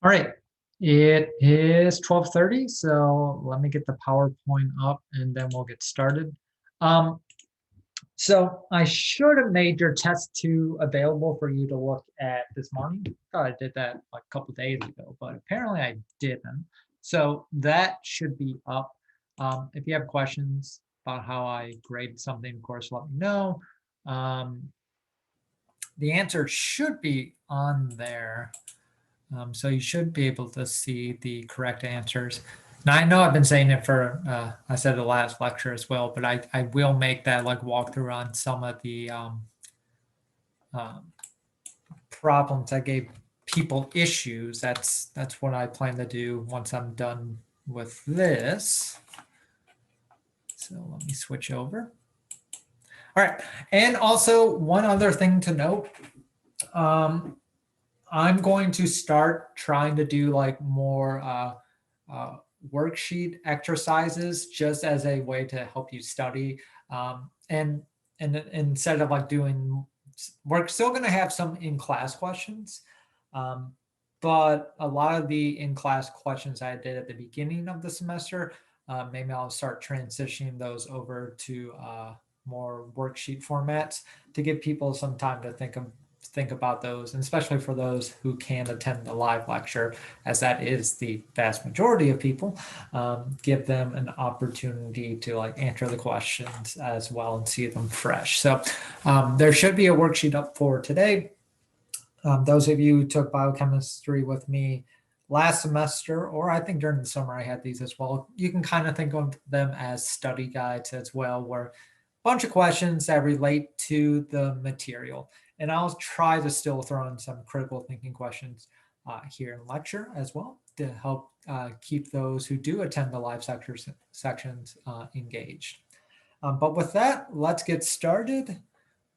All right, it is 12:30, so let me get the PowerPoint up and then we'll get started. Um, so I should have made your test two available for you to look at this morning. Thought I did that like a couple days ago, but apparently I didn't. So that should be up. If you have questions about how I grade something, of course, let me know. The answer should be on there. So you should be able to see the correct answers. Now I know I've been saying it for, I said the last lecture as well, but I will make that like walkthrough on some of the um, problems that gave people issues. That's what I plan to do once I'm done with this. So let me switch over. All right, and also one other thing to note. I'm going to start trying to do like more worksheet exercises just as a way to help you study. And instead of like doing, we're still going to have some in-class questions, but a lot of the in-class questions I did at the beginning of the semester, maybe I'll start transitioning those over to more worksheet formats to give people some time to think about those, and especially for those who can attend the live lecture, as that is the vast majority of people, give them an opportunity to like answer the questions as well and see them fresh. So there should be a worksheet up for today. Those of you who took biochemistry with me last semester, or I think during the summer I had these as well, you can kind of think of them as study guides as well, where a bunch of questions that relate to the material. And I'll try to still throw in some critical thinking questions here in lecture as well to help keep those who do attend the live sections engaged. But with that, let's get started.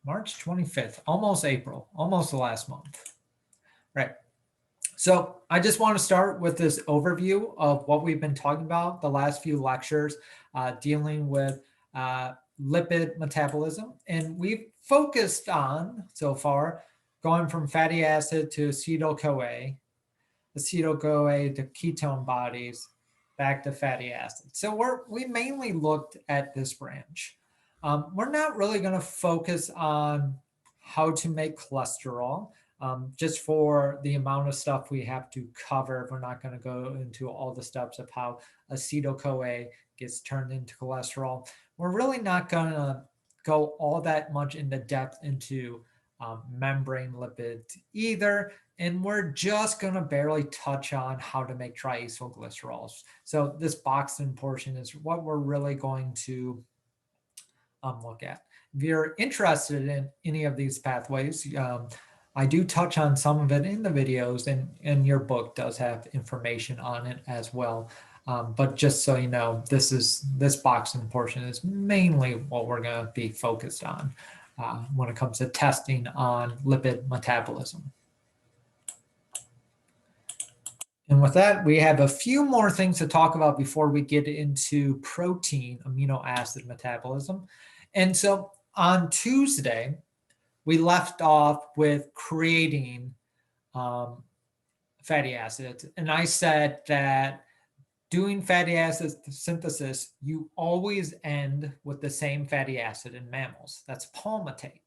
March 25th, almost April, almost the last month. Right. So I just want to start with this overview of what we've been talking about the last few lectures, dealing with lipid metabolism. And we've focused on, so far, going from fatty acid to acetyl CoA to ketone bodies, back to fatty acid. So we mainly looked at this branch. We're not really going to focus on how to make cholesterol, just for the amount of stuff we have to cover. We're not going to go into all the steps of how acetyl CoA gets turned into cholesterol. We're really not going to go all that much into depth into membrane lipids either. And we're just going to barely touch on how to make triacylglycerols. So this boxed in portion is what we're really going to look at. If you're interested in any of these pathways, I do touch on some of it in the videos, and your book does have information on it as well. But just so you know, this boxing portion is mainly what we're going to be focused on when it comes to testing on lipid metabolism. And with that, we have a few more things to talk about before we get into protein amino acid metabolism. And so on Tuesday, we left off with creating fatty acids. And I said that doing fatty acid synthesis, you always end with the same fatty acid in mammals. That's palmitate.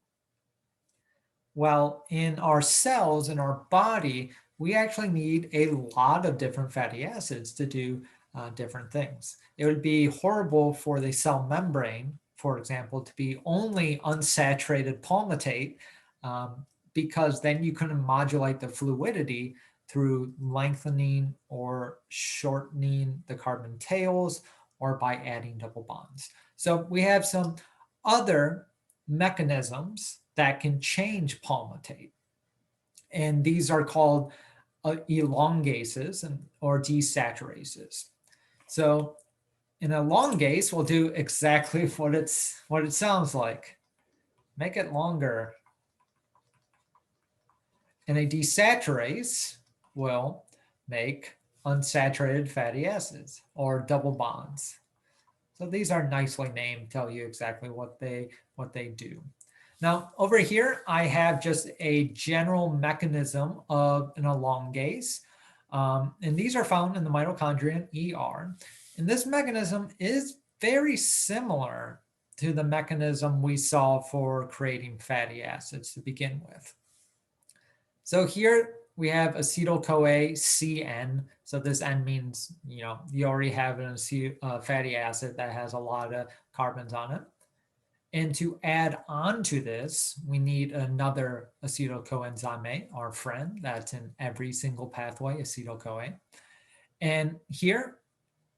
Well, in our cells, in our body, we actually need a lot of different fatty acids to do different things. It would be horrible for the cell membrane, for example, to be only unsaturated palmitate, because then you couldn't modulate the fluidity through lengthening or shortening the carbon tails or by adding double bonds. So we have some other mechanisms that can change palmitate. And these are called elongases or desaturases. So an elongase will do exactly what it sounds like. Make it longer. And a desaturase will make unsaturated fatty acids or double bonds. So these are nicely named, tell you exactly what they do. Now over here, I have just a general mechanism of an elongase. And these are found in the mitochondria and ER. And this mechanism is very similar to the mechanism we saw for creating fatty acids to begin with. So here we have acetyl CoA CN. So this N means, you already have an fatty acid that has a lot of carbons on it. And to add on to this, we need another acetyl coenzyme A, our friend, that's in every single pathway, acetyl CoA. And here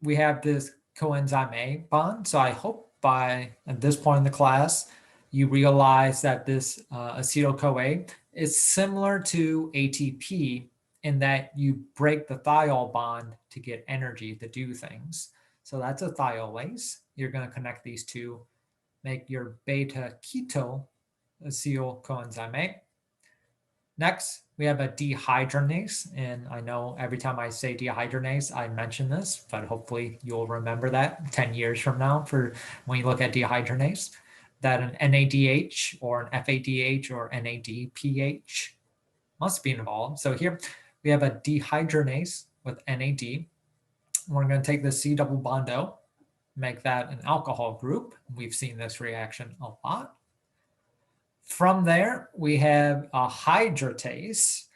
we have this coenzyme A bond. So I hope at this point in the class, you realize that this acetyl CoA is similar to ATP in that you break the thiol bond to get energy to do things. So that's a thiolase. You're going to connect these two, make your beta keto acetyl coenzyme A. Next, we have a dehydrogenase, and I know every time I say dehydrogenase, I mention this, but hopefully you'll remember that 10 years from now for when you look at dehydrogenase, that an NADH or an FADH or NADPH must be involved. So here we have a dehydrogenase with NAD. We're going to take the C double bond O, make that an alcohol group. We've seen this reaction a lot. From there, we have a hydratase.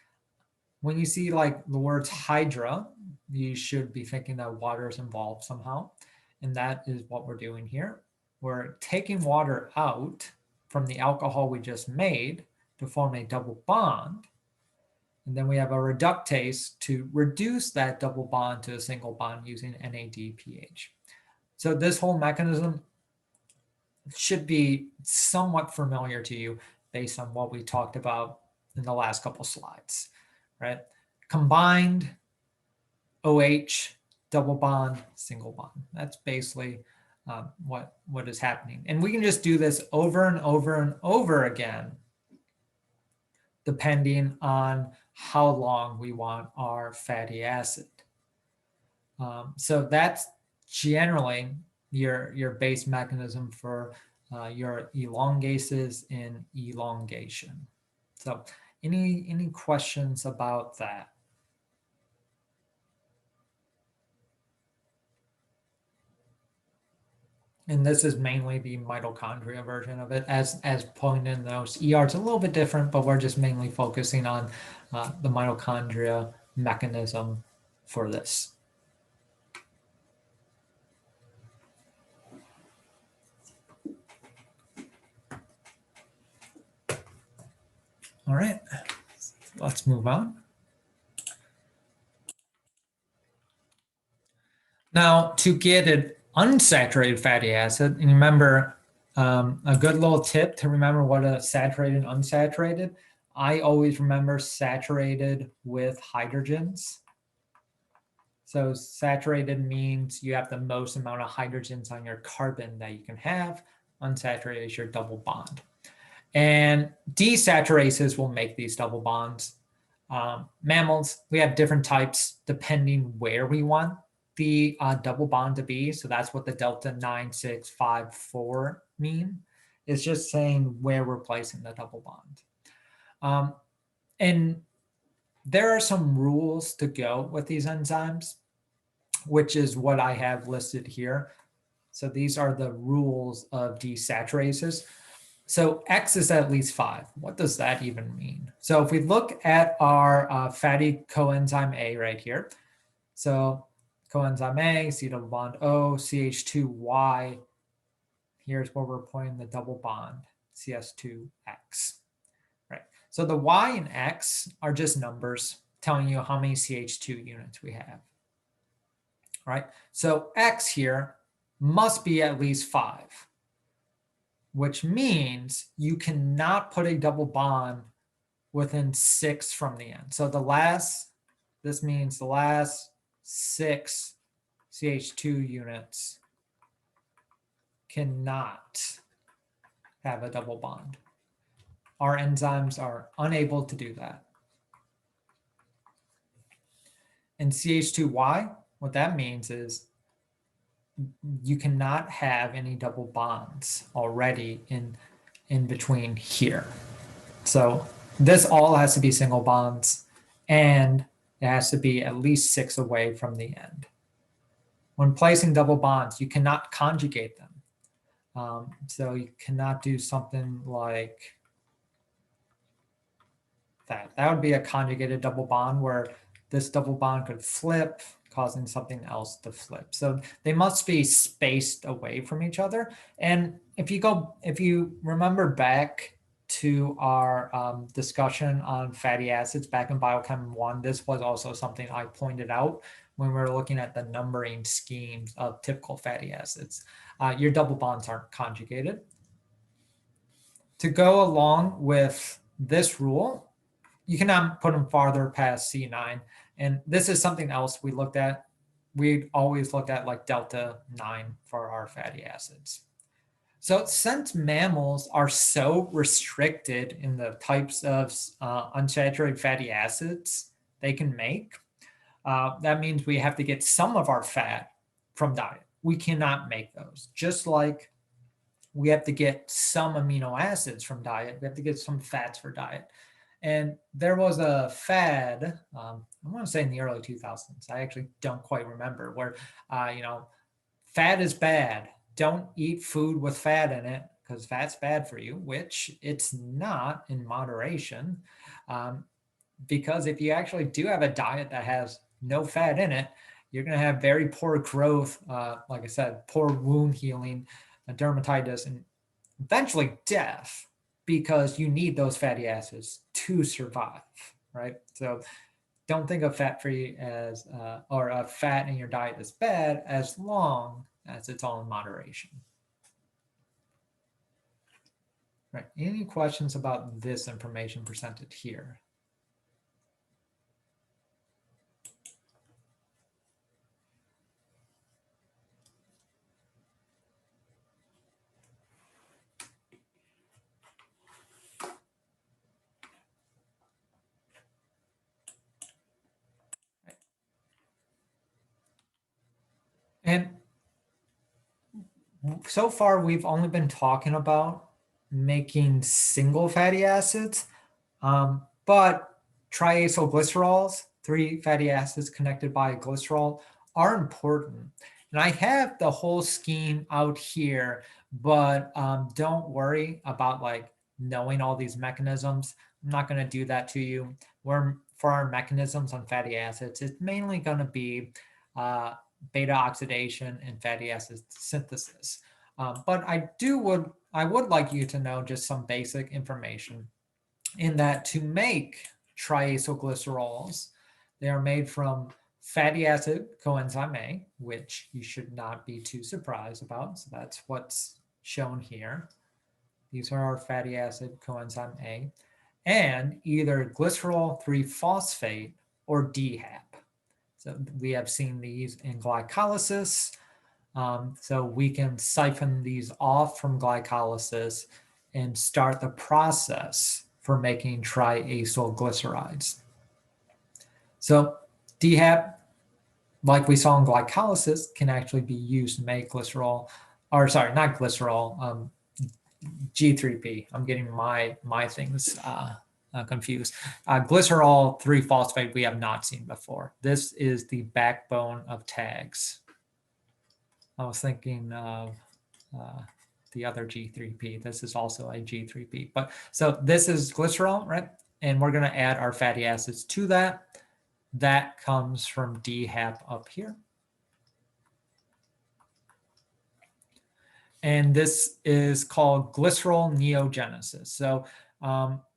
When you see like the words hydra, you should be thinking that water is involved somehow. And that is what we're doing here. We're taking water out from the alcohol we just made to form a double bond. And then we have a reductase to reduce that double bond to a single bond using NADPH. So this whole mechanism should be somewhat familiar to you based on what we talked about in the last couple slides, right? Combined OH, double bond, single bond. That's basically what is happening. And we can just do this over and over and over again, depending on how long we want our fatty acid. So that's generally your base mechanism for your elongases and elongation. So any questions about that? And this is mainly the mitochondria version of it, as pointed in those. ER is a little bit different, but we're just mainly focusing on the mitochondria mechanism for this. All right, let's move on. Now, to get an unsaturated fatty acid, and remember, a good little tip to remember what a saturated and unsaturated, I always remember saturated with hydrogens. So saturated means you have the most amount of hydrogens on your carbon that you can have. Unsaturated is your double bond. And desaturases will make these double bonds. Mammals, we have different types depending where we want the double bond to be. So that's what the delta 9654 mean. It's just saying where we're placing the double bond. And there are some rules to go with these enzymes, which is what I have listed here. So these are the rules of desaturases. So X is at least 5. What does that even mean? So if we look at our fatty coenzyme A right here, so coenzyme A, C double bond O, CH2Y, here's where we're putting the double bond, CS2X, right? So the Y and X are just numbers telling you how many CH2 units we have, right? So X here must be at least 5. Which means you cannot put a double bond within 6 from the end. So this means the last 6 CH2 units cannot have a double bond. Our enzymes are unable to do that. And CH2Y, what that means is you cannot have any double bonds already in between here. So this all has to be single bonds, and it has to be at least 6 away from the end. When placing double bonds, you cannot conjugate them. So you cannot do something like that. That would be a conjugated double bond where this double bond could flip, causing something else to flip. So they must be spaced away from each other. And if you remember back to our discussion on fatty acids back in Biochem 1, this was also something I pointed out when we were looking at the numbering schemes of typical fatty acids. Your double bonds aren't conjugated. To go along with this rule, you cannot put them farther past C9. And this is something else we looked at. We always looked at like delta 9 for our fatty acids. So since mammals are so restricted in the types of unsaturated fatty acids they can make, that means we have to get some of our fat from diet. We cannot make those. Just like we have to get some amino acids from diet, we have to get some fats for diet. And there was a fad, I want to say in the early 2000s, I actually don't quite remember, where, fat is bad. Don't eat food with fat in it because fat's bad for you, which it's not in moderation. Because if you actually do have a diet that has no fat in it, you're going to have very poor growth, like I said, poor wound healing, dermatitis, and eventually death, because you need those fatty acids to survive, right? So don't think of fat-free as, or a fat in your diet as bad, as long as it's all in moderation. Right, any questions about this information presented here? And so far, we've only been talking about making single fatty acids, but triacylglycerols, 3 fatty acids connected by a glycerol, are important. And I have the whole scheme out here, but don't worry about like knowing all these mechanisms. I'm not going to do that to you. For our mechanisms on fatty acids, it's mainly going to be beta oxidation and fatty acid synthesis. But I would like you to know just some basic information in that to make triacylglycerols, they are made from fatty acid coenzyme A, which you should not be too surprised about. So that's what's shown here. These are our fatty acid coenzyme A, and either glycerol 3-phosphate or DHAP. So we have seen these in glycolysis. So we can siphon these off from glycolysis and start the process for making triacylglycerides. So DHAP, like we saw in glycolysis, can actually be used to make glycerol, or sorry, not glycerol, G3P. I'm getting my things confused. Glycerol 3-phosphate we have not seen before. This is the backbone of tags. I was thinking of the other G3P. This is also a G3P. But so this is glycerol, right? And we're going to add our fatty acids to that. That comes from DHAP up here. And this is called Glycerol Neogenesis. So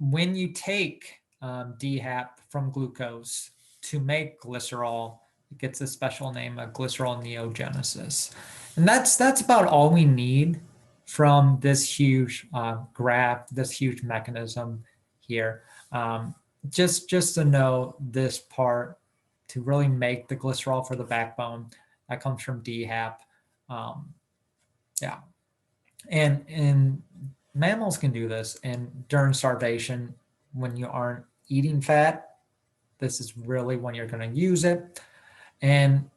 when you take DHAP from glucose to make glycerol, it gets a special name of Glycerol Neogenesis. And that's about all we need from this huge graph, this huge mechanism here. Just to know this part, to really make the glycerol for the backbone, that comes from DHAP. Yeah. And mammals can do this. And during starvation, when you aren't eating fat, this is really when you're going to use it. And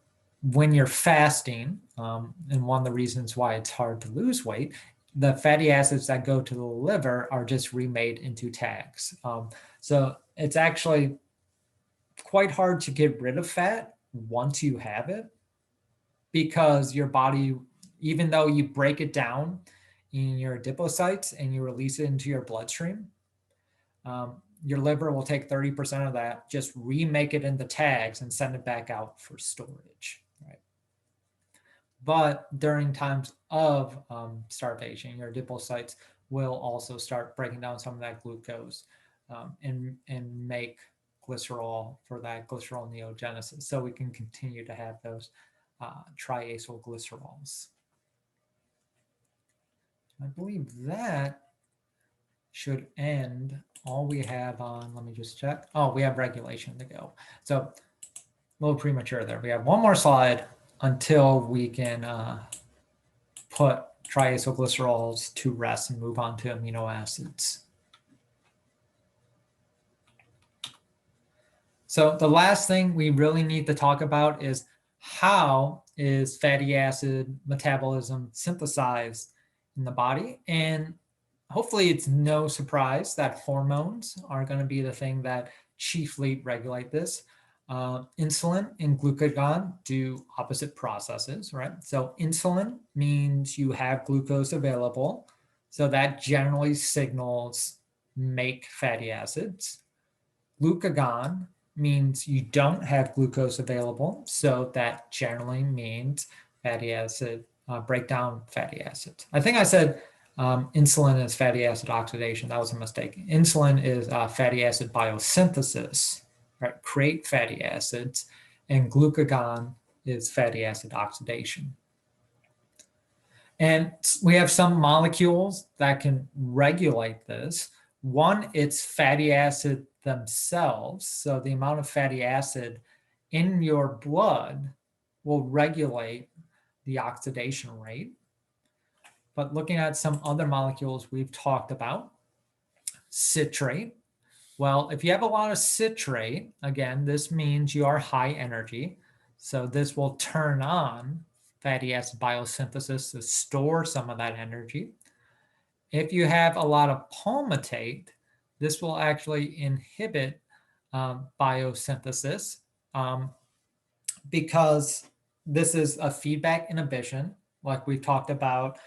when you're fasting, and one of the reasons why it's hard to lose weight, the fatty acids that go to the liver are just remade into tags. So it's actually quite hard to get rid of fat once you have it, because your body, even though you break it down in your adipocytes and you release it into your bloodstream, your liver will take 30% of that, just remake it into tags and send it back out for storage, right? But during times of starvation, your adipocytes will also start breaking down some of that glucose and make glycerol for that glycerol neogenesis. So we can continue to have those triacylglycerols. I believe that should end all we have on, let me just check. Oh, we have regulation to go. So a little premature there. We have one more slide until we can put triacylglycerols to rest and move on to amino acids. So the last thing we really need to talk about is how is fatty acid metabolism synthesized in the body? And hopefully it's no surprise that hormones are going to be the thing that chiefly regulate this. Insulin and glucagon do opposite processes, right? So insulin means you have glucose available. So that generally signals make fatty acids. Glucagon means you don't have glucose available. So that generally means fatty acid, break down fatty acids. I think I said insulin is fatty acid oxidation. That was a mistake. Insulin is fatty acid biosynthesis, right? Create fatty acids, and glucagon is fatty acid oxidation. And we have some molecules that can regulate this. One, it's fatty acid themselves. So the amount of fatty acid in your blood will regulate the oxidation rate. But looking at some other molecules we've talked about, citrate. Well, if you have a lot of citrate, again, this means you are high energy. So this will turn on fatty acid biosynthesis to store some of that energy. If you have a lot of palmitate, this will actually inhibit biosynthesis because this is a feedback inhibition, like we talked about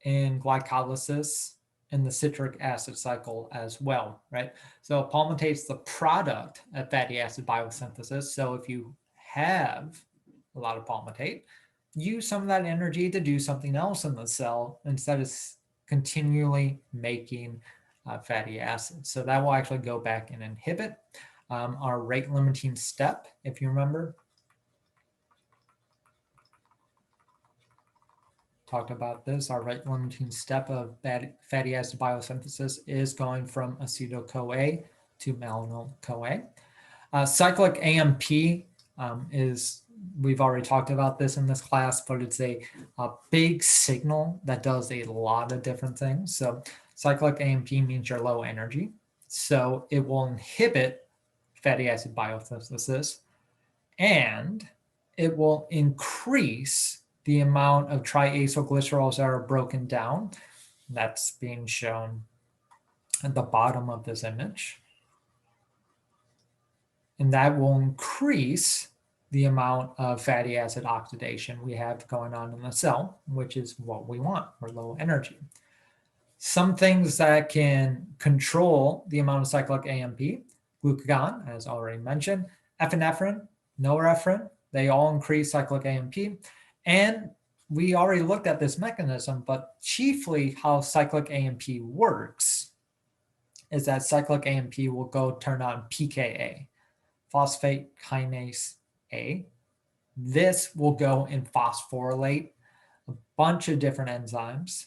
in glycolysis in the citric acid cycle as well, right? So palmitate is the product of fatty acid biosynthesis. So if you have a lot of palmitate, use some of that energy to do something else in the cell instead of continually making fatty acids. So that will actually go back and inhibit our rate limiting step, if you remember. Talked about this. Our rate limiting step of fatty acid biosynthesis is going from Acetyl Coa to malonyl CoA. Cyclic AMP is, we've already talked about this in this class, but it's a big signal that does a lot of different things. So cyclic AMP means you're low energy. So it will inhibit fatty acid biosynthesis, and it will increase the amount of triacylglycerols that are broken down. That's being shown at the bottom of this image. And that will increase the amount of fatty acid oxidation we have going on in the cell, which is what we want for low energy. Some things that can control the amount of cyclic AMP, glucagon, as already mentioned, epinephrine, norepinephrine, they all increase cyclic AMP. And we already looked at this mechanism, but chiefly how cyclic AMP works is that cyclic AMP will go turn on PKA, phosphate kinase A. This will go and phosphorylate a bunch of different enzymes,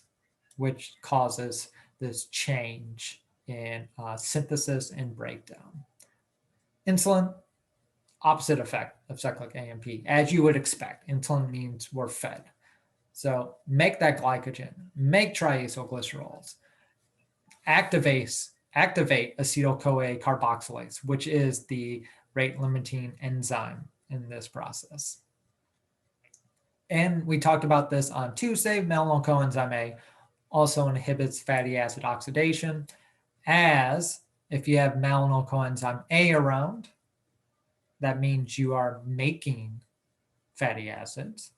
which causes this change in synthesis and breakdown. Insulin, opposite effect of cyclic AMP, as you would expect. Insulin means we're fed. So make that glycogen, make triacylglycerols, activate acetyl CoA carboxylase, which is the rate limiting enzyme in this process. And we talked about this on Tuesday. Malonyl coenzyme A also inhibits fatty acid oxidation, as if you have malonyl coenzyme A around, that means you are making fatty acids.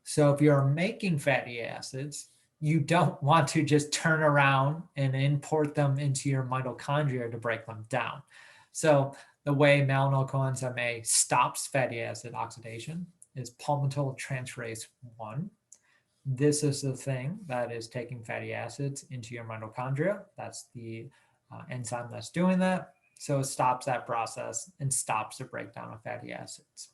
So if you're making fatty acids, you don't want to just turn around and import them into your mitochondria to break them down. So the way malonyl coenzyme A stops fatty acid oxidation is palmitoyl transferase 1. This is the thing that is taking fatty acids into your mitochondria. That's the enzyme that's doing that. So it stops that process and stops the breakdown of fatty acids.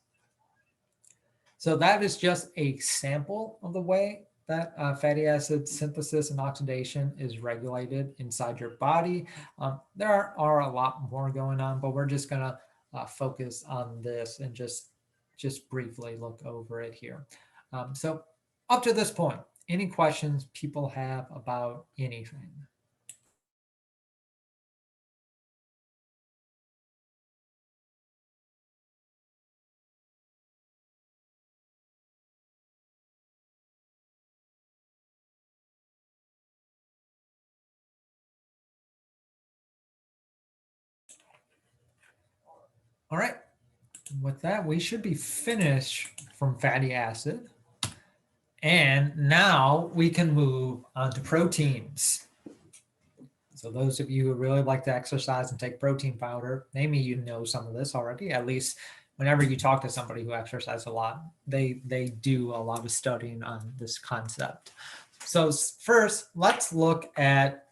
So that is just a sample of the way that fatty acid synthesis and oxidation is regulated inside your body. There are a lot more going on, but we're just gonna focus on this and just briefly look over it here. So up to this point, any questions people have about anything? All right, with that, we should be finished from fatty acid. And now we can move on to proteins. So those of you who really like to exercise and take protein powder, maybe you know some of this already. At least whenever you talk to somebody who exercises a lot, they do a lot of studying on this concept. So first, let's look at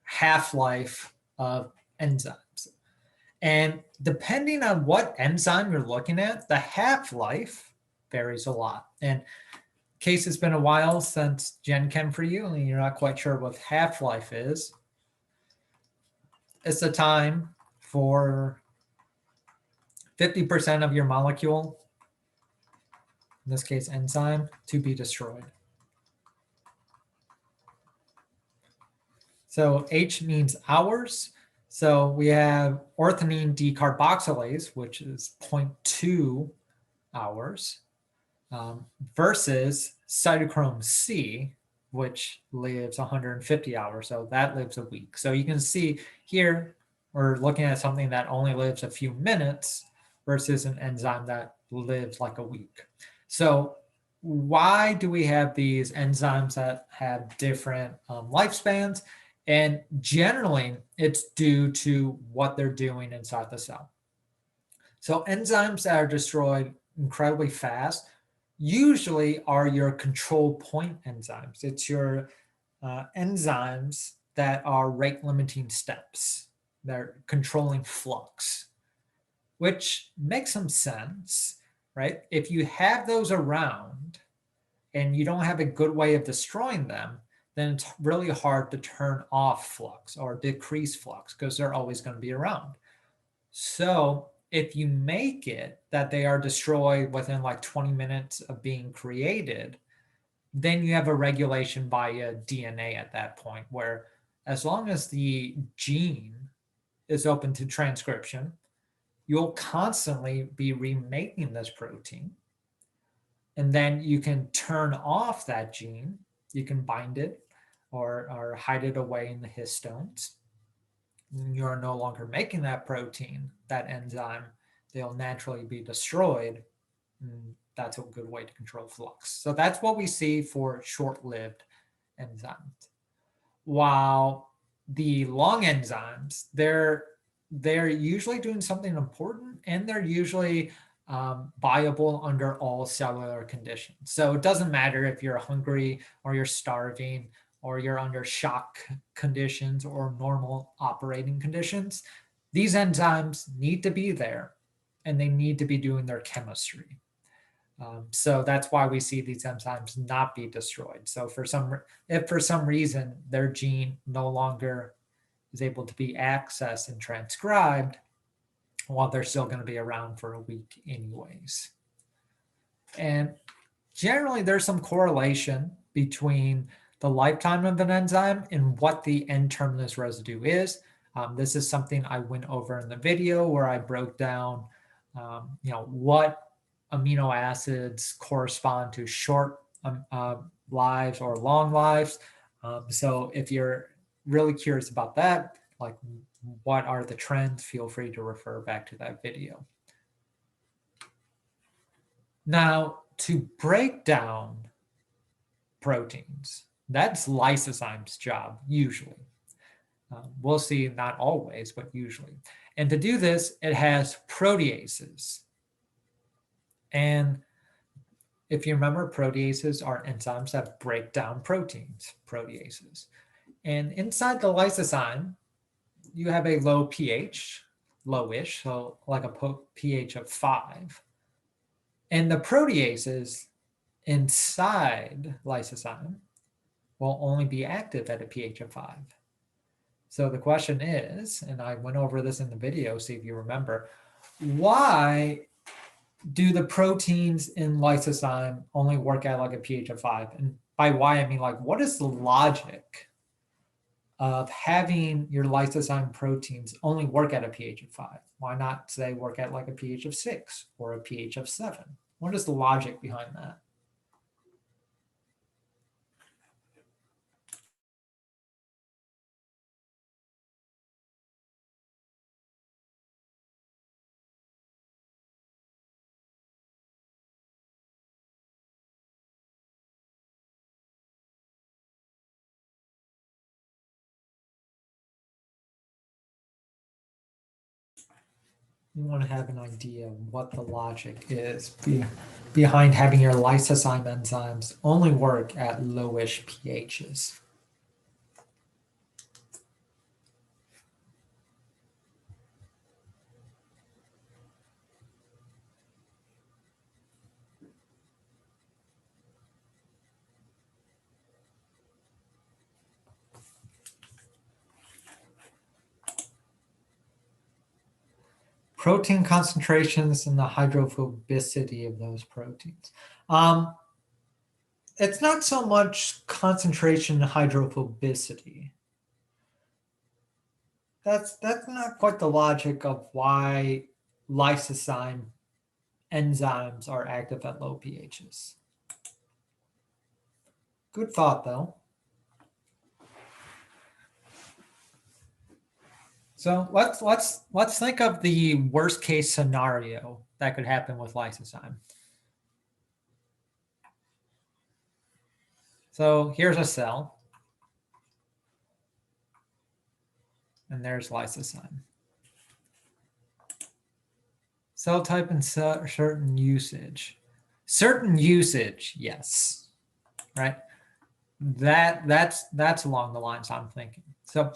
half-life of enzymes. And depending on what enzyme you're looking at, the half-life varies a lot. And in case it's been a while since Gen Chem for you and you're not quite sure what half-life is, it's the time for 50% of your molecule, in this case enzyme, to be destroyed. So H means hours. So we have orthonine decarboxylase, which is 0.2 hours, versus cytochrome C, which lives 150 hours. So that lives a week. So you can see here, we're looking at something that only lives a few minutes versus an enzyme that lives like a week. So why do we have these enzymes that have different lifespans? And generally, it's due to what they're doing inside the cell. So enzymes that are destroyed incredibly fast usually are your control point enzymes. It's your enzymes that are rate limiting steps. They're controlling flux, which makes some sense, right? If you have those around and you don't have a good way of destroying them, then it's really hard to turn off flux or decrease flux because they're always going to be around. So if you make it that they are destroyed within like 20 minutes of being created, then you have a regulation via DNA at that point, where as long as the gene is open to transcription, you'll constantly be remaking this protein. And then you can turn off that gene, you can bind it or hide it away in the histones. You're no longer making that protein, that enzyme, they'll naturally be destroyed. And that's a good way to control flux. So that's what we see for short-lived enzymes. While the long enzymes, they're usually doing something important, and they're usually viable under all cellular conditions. So it doesn't matter if you're hungry or you're starving or you're under shock conditions or normal operating conditions. These enzymes need to be there, and they need to be doing their chemistry. So that's why we see these enzymes not be destroyed. So if for some reason their gene no longer is able to be accessed and transcribed, well, they're still going to be around for a week anyways. And generally, there's some correlation between the lifetime of an enzyme and what the N-terminus residue is. This is something I went over in the video where I broke down, what amino acids correspond to short lives or long lives. So if you're really curious about that, like what are the trends, feel free to refer back to that video. Now, to break down proteins, that's lysosome's job, usually. We'll see, not always, but usually. And to do this, it has proteases. And if you remember, proteases are enzymes that break down proteins, proteases. And inside the lysosome, you have a low pH, lowish, so like a pH of 5. And the proteases inside lysosome will only be active at a pH of 5. So the question is, and I went over this in the video, see if you remember, why do the proteins in lysosome only work at like a pH of 5? And by why, I mean like, what is the logic of having your lysosome proteins only work at a pH of 5? Why not, say, work at like a pH of 6 or a pH of 7? What is the logic behind that? You want to have an idea of what the logic is behind having your lysosome enzymes only work at lowish pHs. Protein concentrations and the hydrophobicity of those proteins. It's not so much concentration and hydrophobicity. That's not quite the logic of why lysosome enzymes are active at low pHs. Good thought, though. So let's think of the worst case scenario that could happen with lysosome. So here's a cell, and there's lysosome. Cell type and certain usage. Certain usage, yes, right? That's along the lines I'm thinking. So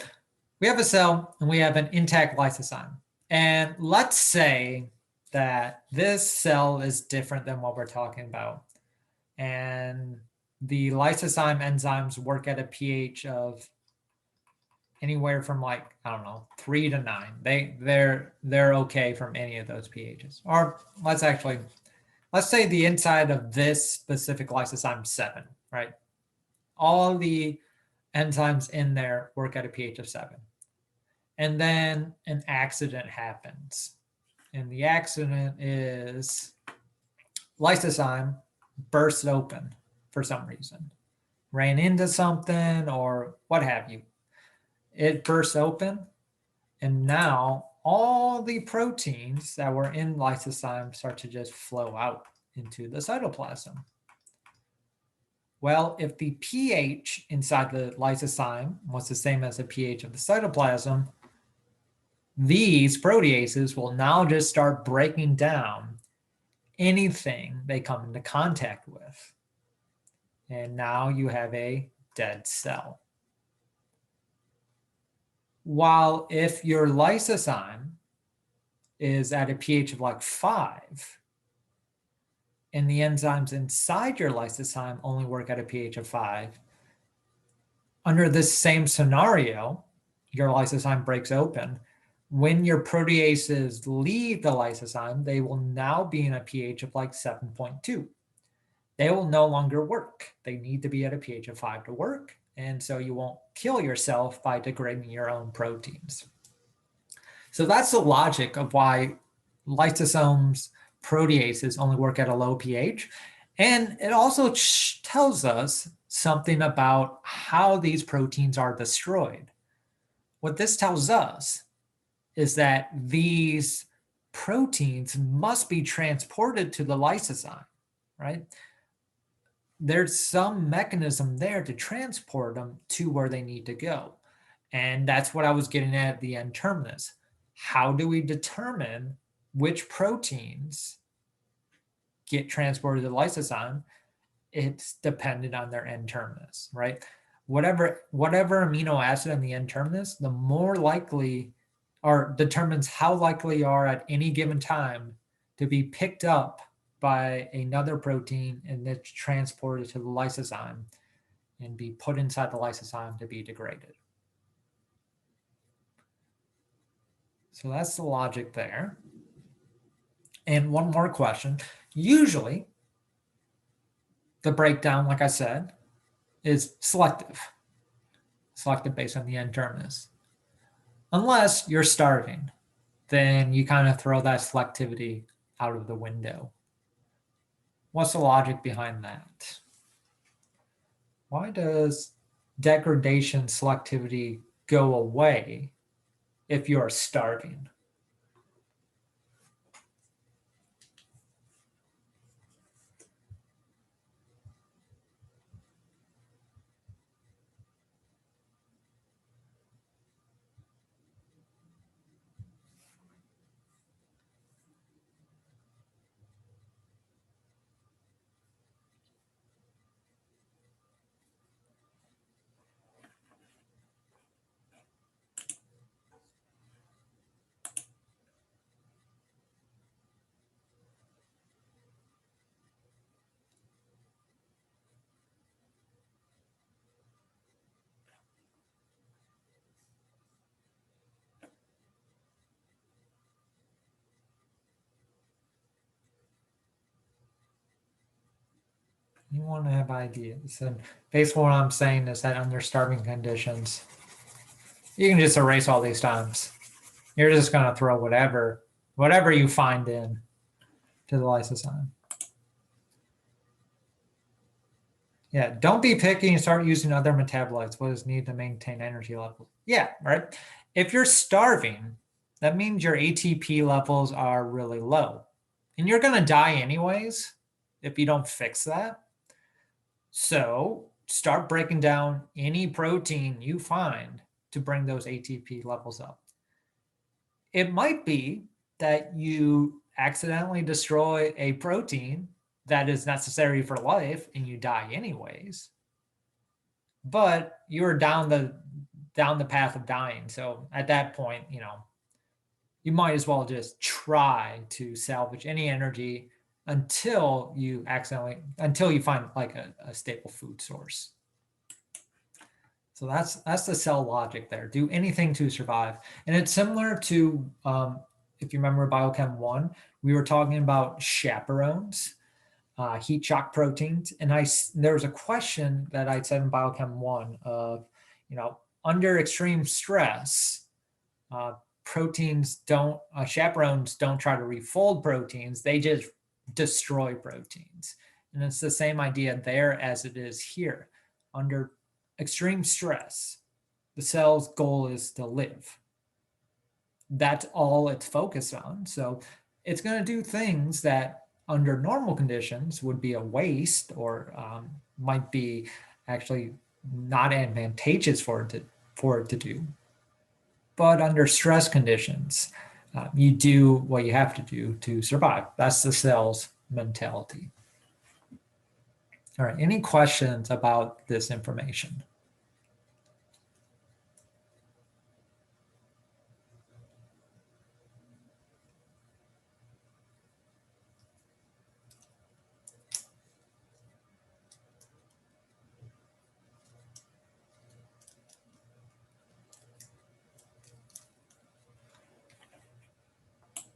we have a cell and we have an intact lysosome. And let's say that this cell is different than what we're talking about. And the lysosome enzymes work at a pH of anywhere from like, I don't know, 3 to 9. They're okay from any of those pHs. Or let's say the inside of this specific lysosome 7, right? All the enzymes in there work at a pH of 7. And then an accident happens. And the accident is lysosome bursts open for some reason. Ran into something or what have you. It bursts open, and now all the proteins that were in lysosome start to just flow out into the cytoplasm. Well, if the pH inside the lysosome was the same as the pH of the cytoplasm, these proteases will now just start breaking down anything they come into contact with. And now you have a dead cell. While if your lysosome is at a pH of like 5, and the enzymes inside your lysosome only work at a pH of 5, under this same scenario, your lysosome breaks open. When your proteases leave the lysosome, they will now be in a pH of like 7.2. They will no longer work. They need to be at a pH of 5 to work. And so you won't kill yourself by degrading your own proteins. So that's the logic of why lysosomes proteases only work at a low pH. And it also tells us something about how these proteins are destroyed. What this tells us is that these proteins must be transported to the lysosome. right? There's some mechanism there to transport them to where they need to go. And that's what I was getting at the end terminus. How do we determine which proteins get transported to the lysosome? It's dependent on their end terminus, right? Whatever amino acid in the end terminus, the more likely, or determines how likely you are at any given time to be picked up by another protein and that's transported to the lysosome and be put inside the lysosome to be degraded. So that's the logic there. And one more question. Usually, the breakdown, like I said, is selective based on the end terminus. Unless you're starving, then you kind of throw that selectivity out of the window. What's the logic behind that? Why does degradation selectivity go away if you're starving? You want to have ideas. And basically what I'm saying is that under starving conditions, you can just erase all these times. You're just going to throw whatever you find in to the lysosome. Yeah, don't be picky and start using other metabolites. What is needed to maintain energy levels? Yeah, right. If you're starving, that means your ATP levels are really low. And you're going to die anyways if you don't fix that. So start breaking down any protein you find to bring those ATP levels up. It might be that you accidentally destroy a protein that is necessary for life and you die anyways, but you're down the path of dying. So at that point, you might as well just try to salvage any energy until you find like a stable food source. So that's the cell logic there. Do anything to survive. And it's similar to, if you remember Biochem 1, we were talking about chaperones, heat shock proteins. And there was a question that I said in Biochem 1 of, under extreme stress, chaperones don't try to refold proteins. They just destroy proteins. And it's the same idea there as it is here. Under extreme stress, the cell's goal is to live. That's all it's focused on. So it's going to do things that under normal conditions would be a waste or might be actually not advantageous for it to do. But under stress conditions, you do what you have to do to survive. That's the cell's mentality. All right, any questions about this information?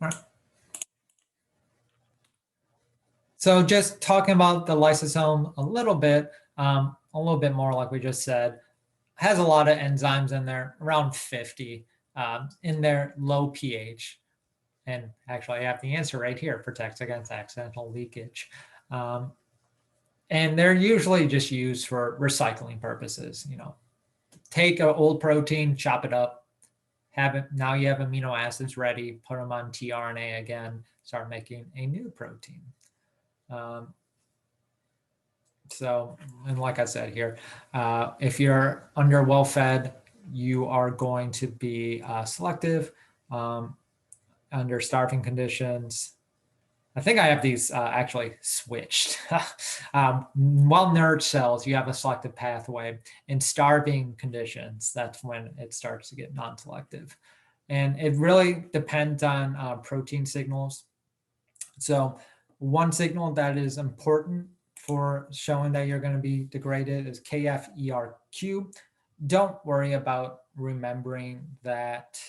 All right. So just talking about the lysosome a little bit more like we just said, has a lot of enzymes in there, around 50 in their low pH. And actually I have the answer right here, protects against accidental leakage. And they're usually just used for recycling purposes. Take an old protein, chop it up, now you have amino acids ready, put them on tRNA again, start making a new protein. So, and like I said here, if you're under well-fed, you are going to be selective. Under starving conditions, I think I have these actually switched. Well-nourished cells, you have a selective pathway. In starving conditions, that's when it starts to get non-selective. And it really depends on protein signals. So one signal that is important for showing that you're going to be degraded is KFERQ. Don't worry about remembering that.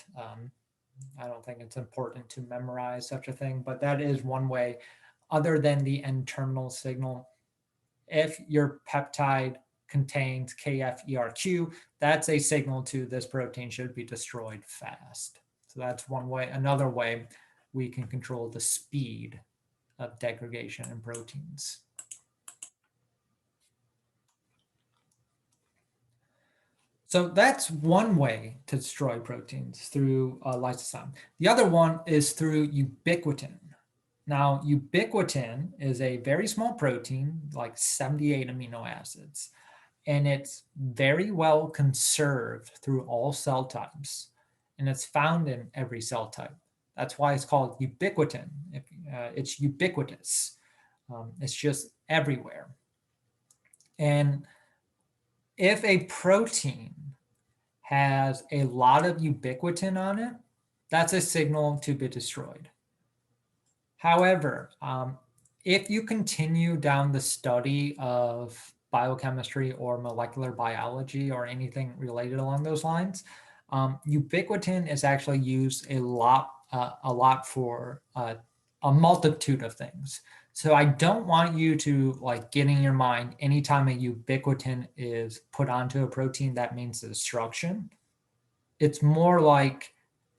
I don't think it's important to memorize such a thing, but that is one way other than the N-terminal signal. If your peptide contains KFERQ, that's a signal to this protein should be destroyed fast. So that's one way. Another way we can control the speed of degradation in proteins. So that's one way to destroy proteins through lysosome. The other one is through ubiquitin. Now, ubiquitin is a very small protein, like 78 amino acids, and it's very well conserved through all cell types, and it's found in every cell type. That's why it's called ubiquitin. It's ubiquitous. It's just everywhere. And if a protein has a lot of ubiquitin on it, that's a signal to be destroyed. However, if you continue down the study of biochemistry or molecular biology or anything related along those lines, ubiquitin is actually used a lot for a multitude of things. So I don't want you to like get in your mind anytime a ubiquitin is put onto a protein, that means destruction. It's more like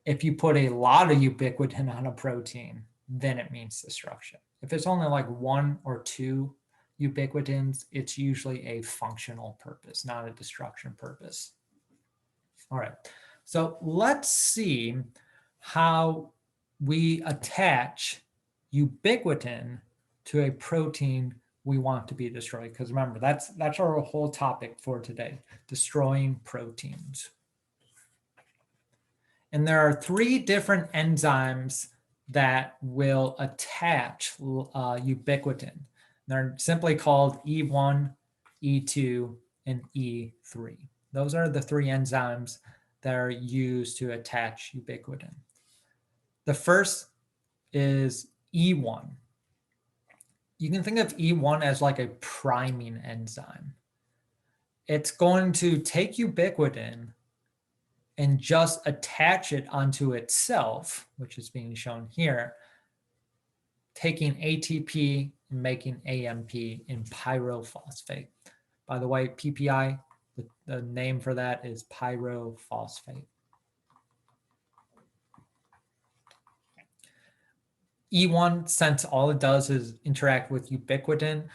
if you put a lot of ubiquitin on a protein, then it means destruction. If it's only like one or two ubiquitins, it's usually a functional purpose, not a destruction purpose. All right, so let's see how we attach ubiquitin to a protein we want to be destroyed. Because remember, that's our whole topic for today, destroying proteins. And there are 3 different enzymes that will attach ubiquitin. They're simply called E1, E2, and E3. Those are the 3 enzymes that are used to attach ubiquitin. The first is E1. You can think of E1 as like a priming enzyme. It's going to take ubiquitin and just attach it onto itself, which is being shown here, taking ATP and making AMP in pyrophosphate. By the way, PPI, the name for that is pyrophosphate. E1, since all it does is interact with ubiquitin,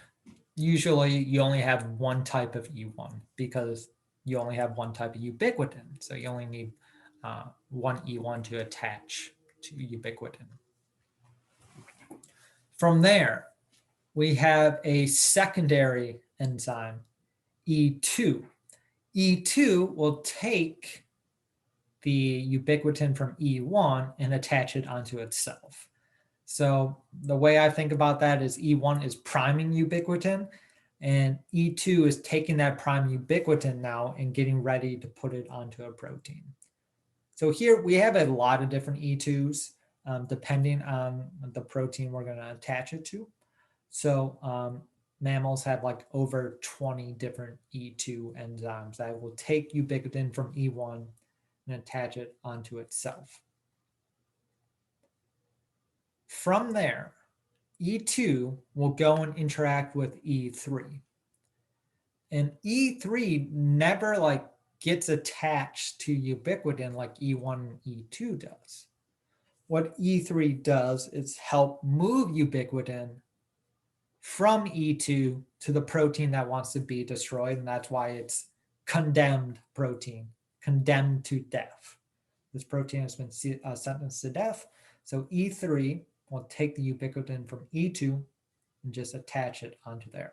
usually you only have one type of E1 because you only have one type of ubiquitin. So you only need one E1 to attach to ubiquitin. From there, we have a secondary enzyme, E2. E2 will take the ubiquitin from E1 and attach it onto itself. So the way I think about that is E1 is priming ubiquitin, and E2 is taking that prime ubiquitin now and getting ready to put it onto a protein. So here we have a lot of different E2s depending on the protein we're going to attach it to. So mammals have like over 20 different E2 enzymes that will take ubiquitin from E1 and attach it onto itself. From there, E2 will go and interact with E3. And E3 never like gets attached to ubiquitin like E1 and E2 does. What E3 does is help move ubiquitin from E2 to the protein that wants to be destroyed, and that's why it's condemned protein, condemned to death. This protein has been sentenced to death, so E3 will take the ubiquitin from E2 and just attach it onto there.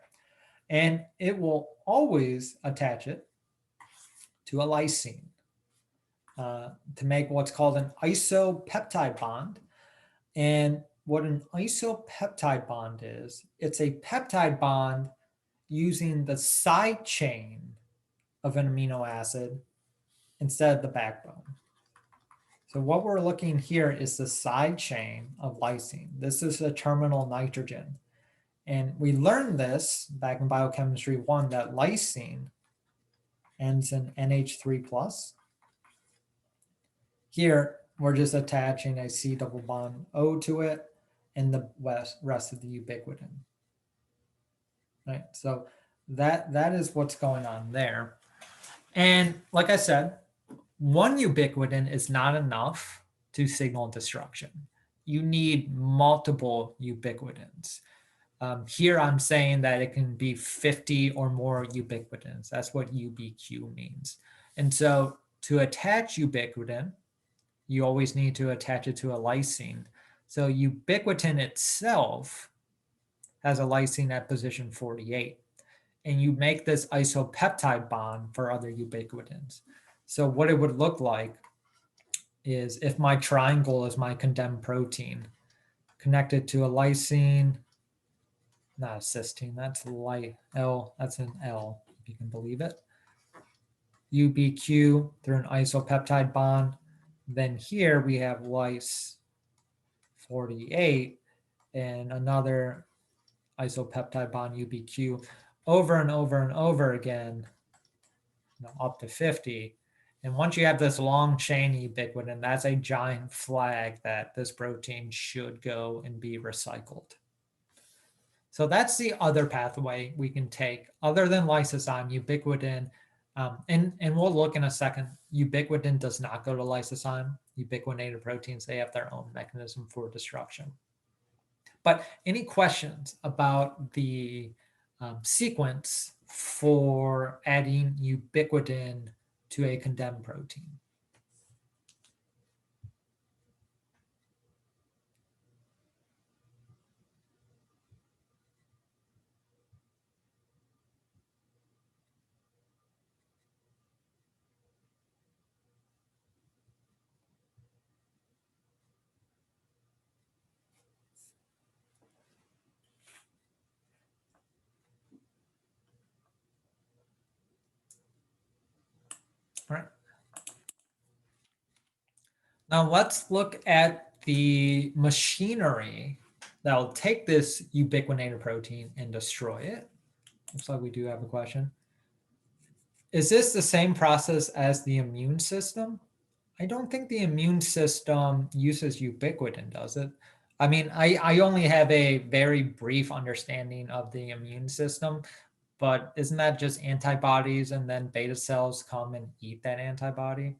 and it will always attach it to a lysine to make what's called an isopeptide bond. And what an isopeptide bond is, it's a peptide bond using the side chain of an amino acid instead of the backbone. So what we're looking here is the side chain of lysine. This is a terminal nitrogen. And we learned this back in biochemistry 1 that lysine ends in NH3+. Here, we're just attaching a C double bond O to it and the rest of the ubiquitin. Right, so that is what's going on there. And like I said, one ubiquitin is not enough to signal destruction. You need multiple ubiquitins. Here I'm saying that it can be 50 or more ubiquitins. That's what UBQ means. And so to attach ubiquitin, you always need to attach it to a lysine. So ubiquitin itself has a lysine at position 48. And you make this isopeptide bond for other ubiquitins. So what it would look like is if my triangle is my condemned protein connected to a lysine, not a cysteine, that's L, that's an L, if you can believe it. UBQ through an isopeptide bond. Then here we have lys 48 and another isopeptide bond UBQ over and over and over again, up to 50. And once you have this long chain ubiquitin, that's a giant flag that this protein should go and be recycled. So that's the other pathway we can take other than lysosome, ubiquitin. And we'll look in a second, ubiquitin does not go to lysosome. Ubiquitinated proteins, they have their own mechanism for destruction. But any questions about the sequence for adding ubiquitin to a condemned protein? All right. Now let's look at the machinery that will take this ubiquitinated protein and destroy it. Looks like we do have a question. Is this the same process as the immune system? I don't think the immune system uses ubiquitin, does it? I mean, I only have a very brief understanding of the immune system, but isn't that just antibodies and then beta cells come and eat that antibody,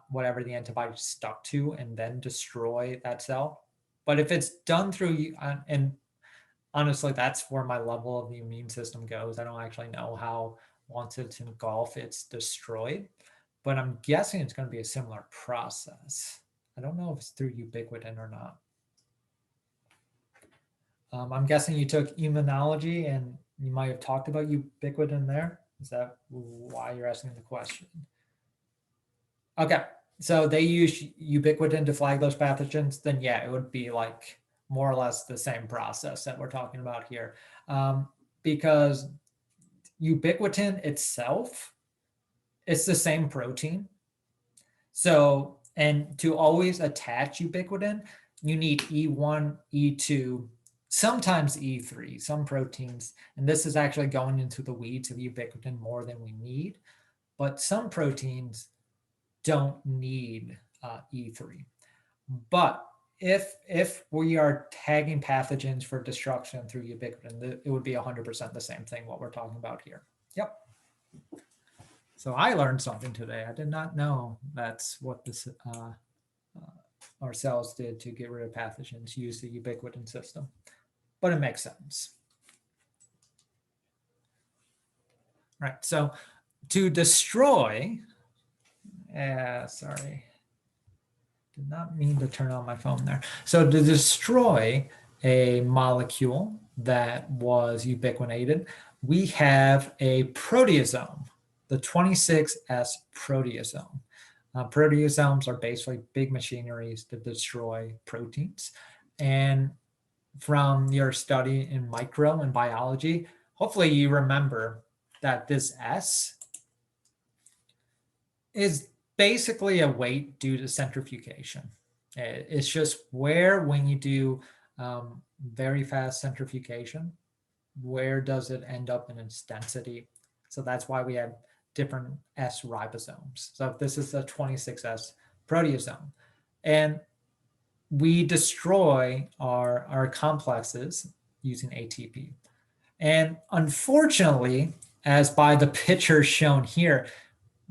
whatever the antibody is stuck to, and then destroy that cell? But if it's done through, and honestly, that's where my level of the immune system goes. I don't actually know how once it's engulfed, it's destroyed, but I'm guessing it's going to be a similar process. I don't know if it's through ubiquitin or not. I'm guessing you took immunology and you might have talked about ubiquitin there. Is that why you're asking the question? Okay, so they use ubiquitin to flag those pathogens, then yeah, it would be like more or less the same process that we're talking about here. Because ubiquitin itself, it's the same protein. So, and to always attach ubiquitin, you need E1, E2, sometimes E3, some proteins, and this is actually going into the weeds of ubiquitin more than we need, but some proteins don't need E3. But if we are tagging pathogens for destruction through ubiquitin, it would be 100% the same thing what we're talking about here. Yep. So I learned something today. I did not know that's what this our cells did to get rid of pathogens, use the ubiquitin system. But it makes sense. Right, so to destroy, sorry, did not mean to turn on my phone there. So to destroy a molecule that was ubiquitinated, we have a proteasome, the 26S proteasome. Proteasomes are basically big machineries that destroy proteins. And from your study in micro and biology, hopefully you remember that this S is basically a weight due to centrifugation. It's just where, when you do very fast centrifugation, where does it end up in its density? So that's why we have different S ribosomes. So this is the 26S proteasome. And we destroy our complexes using ATP. And unfortunately, as by the picture shown here,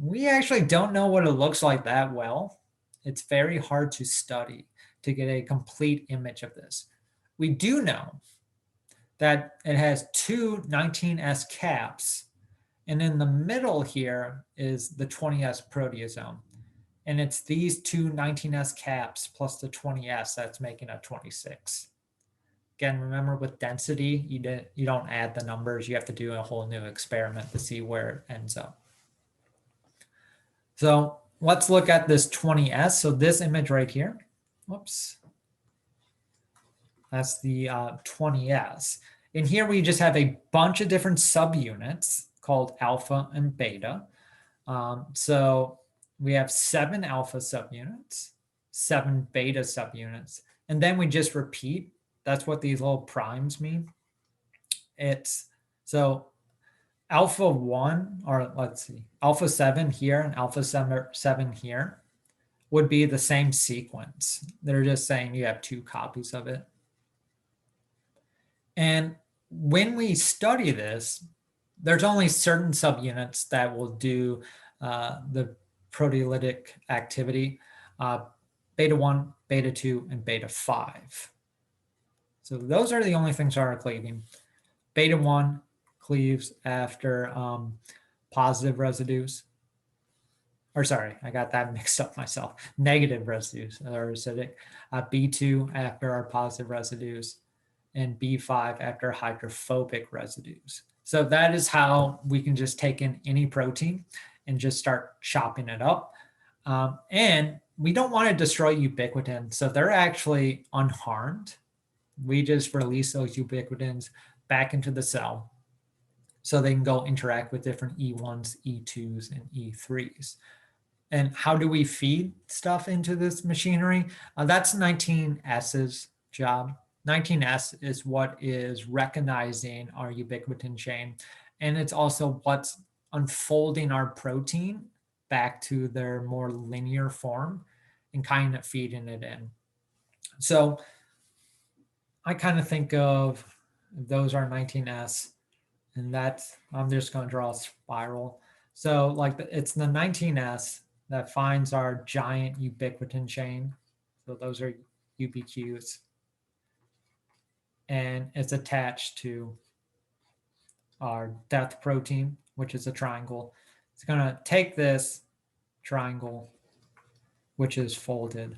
we actually don't know what it looks like that well. It's very hard to study to get a complete image of this. We do know that it has two 19S caps, and in the middle here is the 20S proteasome. And it's these two 19S caps plus the 20S that's making a 26. Again, remember with density, you don't add the numbers. You have to do a whole new experiment to see where it ends up. So let's look at this 20S. So this image right here, whoops, that's the 20S. And here we just have a bunch of different subunits called alpha and beta. So we have 7 alpha subunits, 7 beta subunits, and then we just repeat. That's what these little primes mean. It's so alpha 1, or let's see, alpha 7 here and alpha 7 here would be the same sequence. They're just saying you have 2 copies of it. And when we study this, there's only certain subunits that will do the proteolytic activity, beta 1, beta 2, and beta 5. So those are the only things that are cleaving. Beta 1 cleaves after positive residues. Or sorry, I got that mixed up myself. Negative residues are acidic. B2 after our positive residues, and B5 after hydrophobic residues. So that is how we can just take in any protein and just start chopping it up. And we don't want to destroy ubiquitin, so they're actually unharmed. We just release those ubiquitins back into the cell so they can go interact with different E1s, E2s, and E3s. And how do we feed stuff into this machinery? That's 19S's job. 19S is what is recognizing our ubiquitin chain. And it's also what's unfolding our protein back to their more linear form and kind of feeding it in. So I kind of think of those are 19S, and that's, I'm just going to draw a spiral. So like it's the 19S that finds our giant ubiquitin chain. So those are UBQs. And it's attached to our death protein, which is a triangle. It's going to take this triangle, which is folded,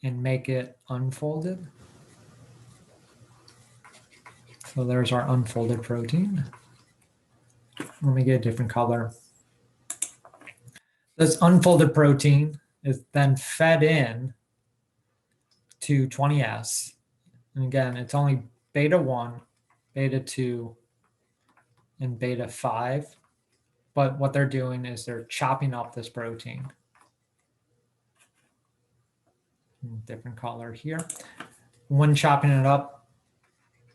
and make it unfolded. So there's our unfolded protein. Let me get a different color. This unfolded protein is then fed in to 20S. And again, it's only beta 1, beta 2, and beta 5. But what they're doing is they're chopping up this protein. Different color here. When chopping it up,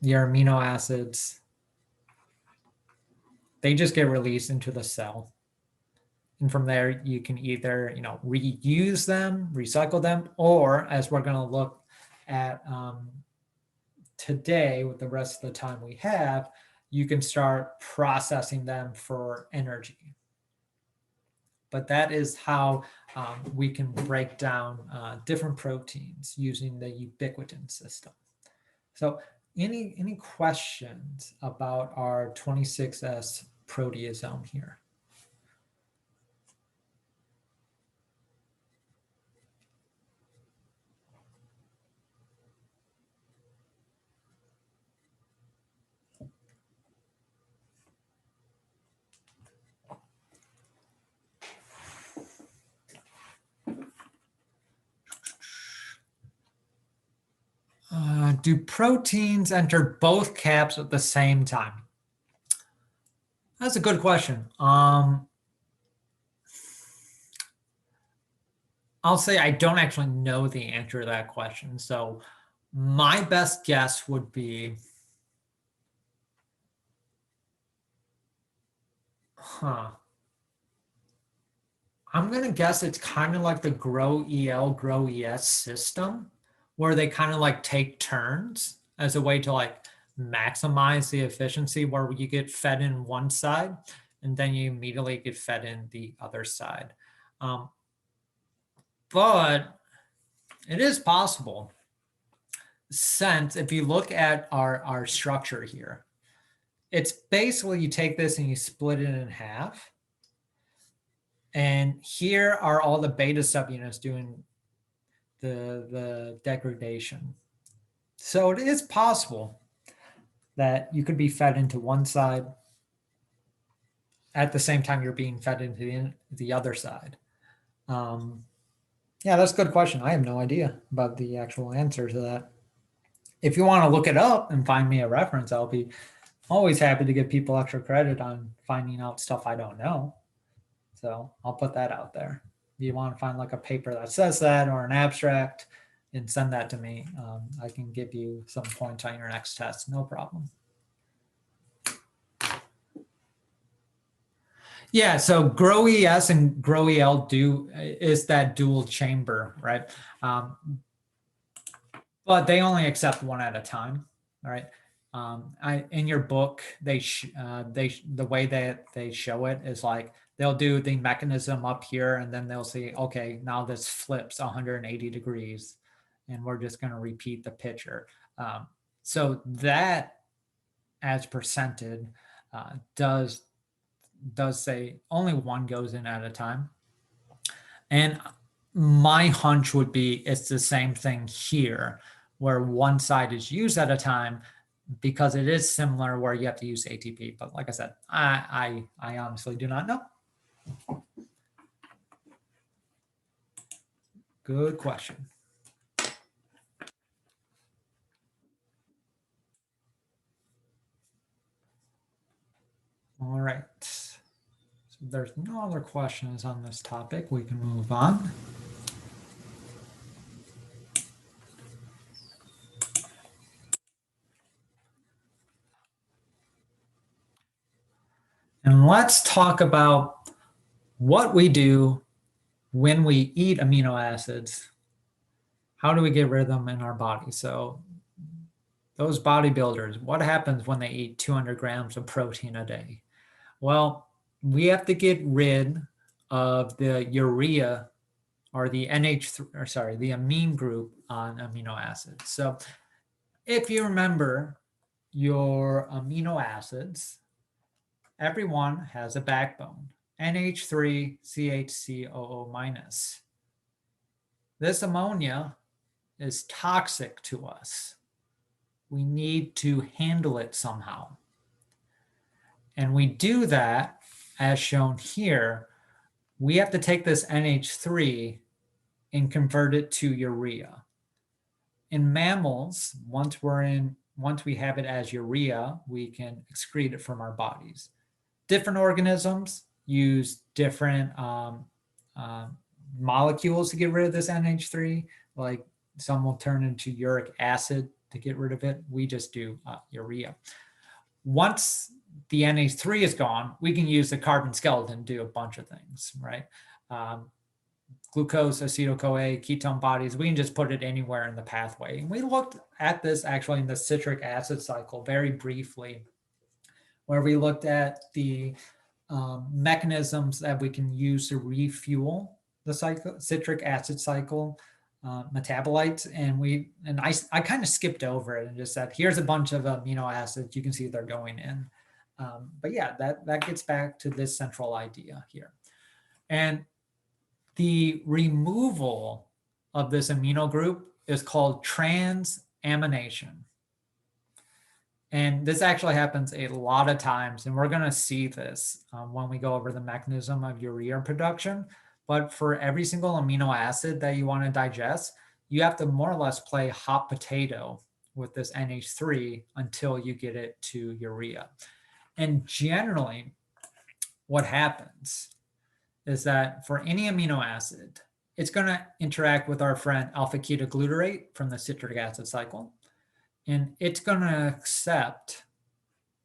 your amino acids, they just get released into the cell. And from there, you can either reuse them, recycle them, or as we're going to look at today with the rest of the time we have, you can start processing them for energy. But that is how we can break down different proteins using the ubiquitin system. So any questions about our 26S proteasome here? Do proteins enter both caps at the same time? That's a good question. I'll say I don't actually know the answer to that question. So my best guess would be, I'm going to guess it's kind of like the GROW-EL, GROW-ES system, where they kind of like take turns as a way to like maximize the efficiency, where you get fed in one side and then you immediately get fed in the other side. But it is possible, since if you look at our structure here, it's basically you take this and you split it in half. And here are all the beta subunits doing the degradation. So it is possible that you could be fed into one side at the same time you're being fed into the other side. Yeah, that's a good question. I have no idea about the actual answer to that. If you want to look it up and find me a reference, I'll be always happy to give people extra credit on finding out stuff I don't know. So I'll put that out there. If you want to find like a paper that says that or an abstract, and send that to me. I can give you some points on your next test, no problem. Yeah, so GROW-ES and GROW-EL is that dual chamber, right? But they only accept one at a time, all right? In your book, the way that they show it is like they'll do the mechanism up here, and then they'll say, okay, now this flips 180 degrees, and we're just going to repeat the picture. So that, as presented, does say only one goes in at a time. And my hunch would be it's the same thing here, where one side is used at a time, because it is similar where you have to use ATP. But like I said, I honestly do not know. Good question. All right. So if there's no other questions on this topic, we can move on. And let's talk about what we do when we eat amino acids. How do we get rid of them in our body? So those bodybuilders, what happens when they eat 200 grams of protein a day? Well, we have to get rid of the urea, or the the amine group on amino acids. So if you remember your amino acids, everyone has a backbone, NH3CHCOO minus. This ammonia is toxic to us. We need to handle it somehow. And we do that, as shown here. We have to take this NH3 and convert it to urea. In mammals, once we have it as urea, we can excrete it from our bodies. Different organisms use different molecules to get rid of this NH3. Like some will turn into uric acid to get rid of it. We just do urea. Once the NH3 is gone, we can use the carbon skeleton to do a bunch of things, right? Glucose, acetyl CoA, ketone bodies, we can just put it anywhere in the pathway. And we looked at this actually in the citric acid cycle very briefly, where we looked at the mechanisms that we can use to refuel the citric acid cycle metabolites. And I kind of skipped over it and just said, here's a bunch of amino acids. You can see they're going in. But yeah, that gets back to this central idea here. And the removal of this amino group is called transamination. And this actually happens a lot of times, and we're going to see this when we go over the mechanism of urea production. But for every single amino acid that you want to digest, you have to more or less play hot potato with this NH3 until you get it to urea. And generally, what happens is that for any amino acid, it's going to interact with our friend alpha ketoglutarate from the citric acid cycle, and it's going to accept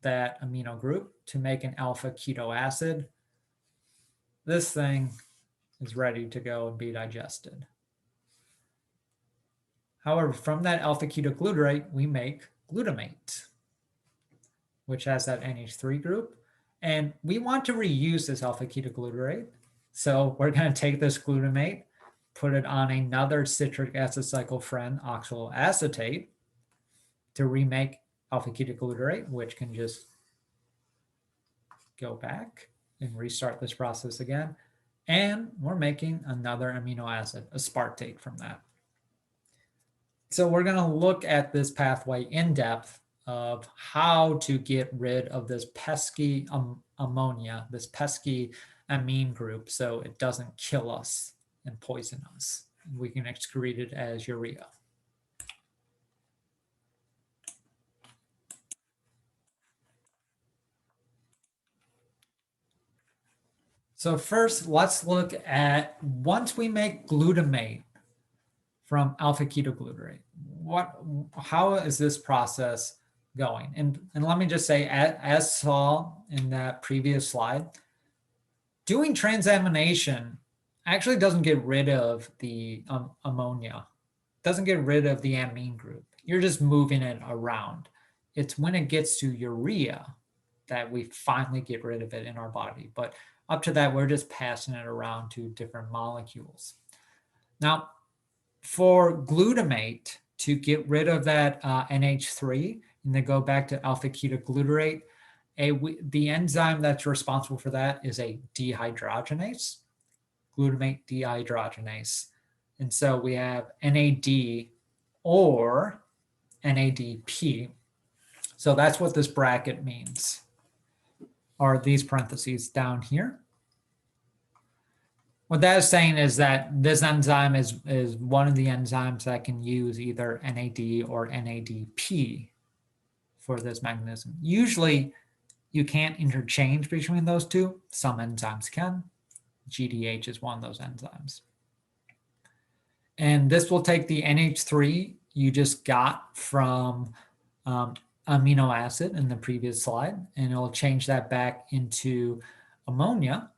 that amino group to make an alpha keto acid. This thing is ready to go and be digested. However, from that alpha ketoglutarate, we make glutamate, which has that NH3 group. And we want to reuse this alpha ketoglutarate. So we're going to take this glutamate, put it on another citric acid cycle friend, oxaloacetate, to remake alpha ketoglutarate, which can just go back and restart this process again. And we're making another amino acid, aspartate, from that. So we're going to look at this pathway in depth of how to get rid of this pesky ammonia, this pesky amine group, so it doesn't kill us and poison us. We can excrete it as urea. So first, let's look at, once we make glutamate from alpha ketoglutarate, how is this process going? And let me just say, as saw in that previous slide, doing transamination actually doesn't get rid of the ammonia, doesn't get rid of the amine group. You're just moving it around. It's when it gets to urea that we finally get rid of it in our body. But up to that, we're just passing it around to different molecules. Now, for glutamate to get rid of that NH3 and then go back to alpha ketoglutarate, the enzyme that's responsible for that is a dehydrogenase, glutamate dehydrogenase. And so we have NAD or NADP. So that's what this bracket means, or these parentheses down here. What that is saying is that this enzyme is one of the enzymes that can use either NAD or NADP for this mechanism. Usually, you can't interchange between those two. Some enzymes can. GDH is one of those enzymes. And this will take the NH3 you just got from amino acid in the previous slide, and it'll change that back into ammonia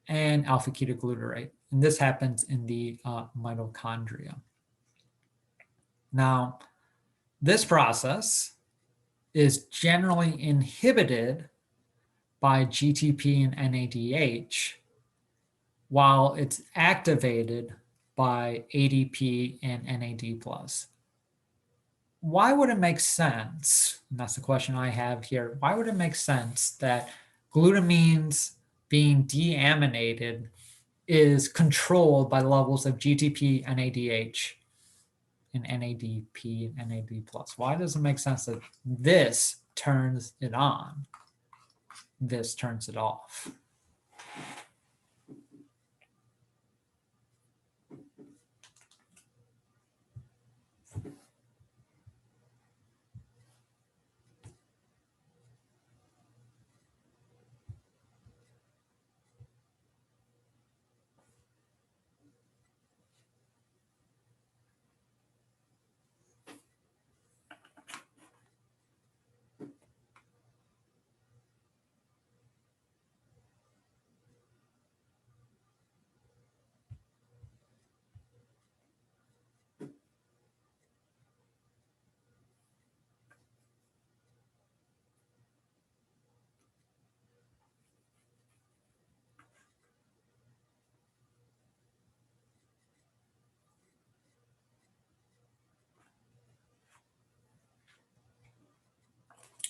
and alpha ketoglutarate. And this happens in the mitochondria. Now, this process is generally inhibited by GTP and NADH, while it's activated by ADP and NAD+. Why would it make sense, and that's the question I have here, why would it make sense that glutamines being deaminated is controlled by levels of GTP, NADH, and NADP, and NAD+? Why does it make sense that this turns it on, this turns it off?